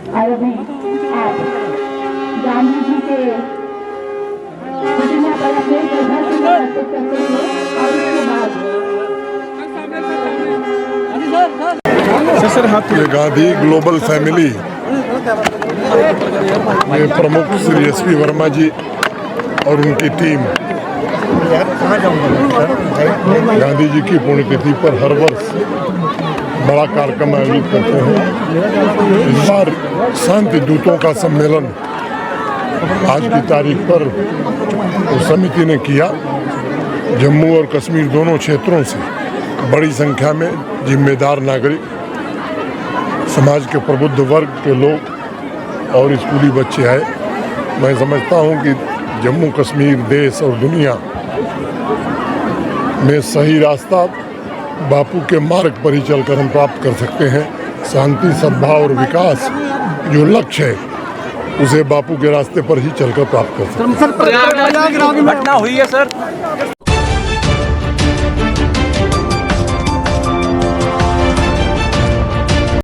और अभी आप गांधी जी के प्रतिमा पर अपने श्रद्धांजलि अर्पित करते हैं और उसके बाद ये गांधी ग्लोबल फैमिली ये प्रमुख श्री एसपी वर्मा जी और उनकी टीम गांधी जी की पुण्यतिथि पर हर वर्ष बड़ा कार्यक्रम आयोजित करते हैं। इस बार शांति दूतों का सम्मेलन आज की तारीख पर उस समिति ने किया। जम्मू और कश्मीर दोनों क्षेत्रों से बड़ी संख्या में जिम्मेदार नागरिक, समाज के प्रबुद्ध वर्ग के लोग और स्कूली बच्चे आए। मैं समझता हूं कि जम्मू कश्मीर देश और दुनिया में सही रास्ता बापू के मार्ग पर ही चलकर हम प्राप्त कर सकते हैं। शांति, सद्भाव और विकास जो लक्ष्य है उसे बापू के रास्ते पर ही चलकर प्राप्त कर सकते हैं। घटना हुई है सर।